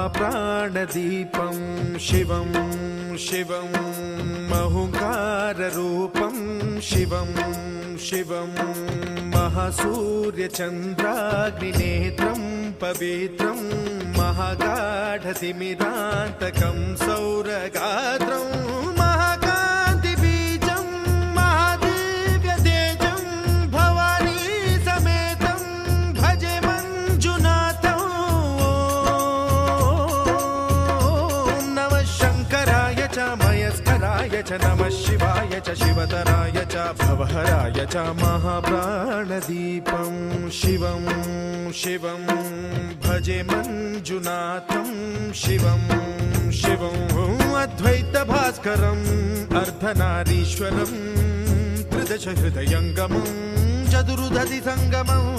महाप्राणदीपं शिवं शिवं महुङ्काररूपं शिवं शिवं महासूर्यचन्द्राग्निनेत्रं पवित्रं महागाढतिमिरान्तकं सौरगात्रं महाकान्तिबीजं महादिव्यतेजं भवानी समेतं भजे मञ्जुनाथं। ॐ नमः शङ्कराय च मयस्कराय च नमः शिवाय च शिवतराय च भवहराय च महाप्राणदीपं शिवं शिवं भजे मञ्जुनाथं शिवं शिवं अद्वैतभास्करम् अर्धनारीश्वरं त्रिदश हृदयङ्गमं चतुर्दधि सङ्गमम्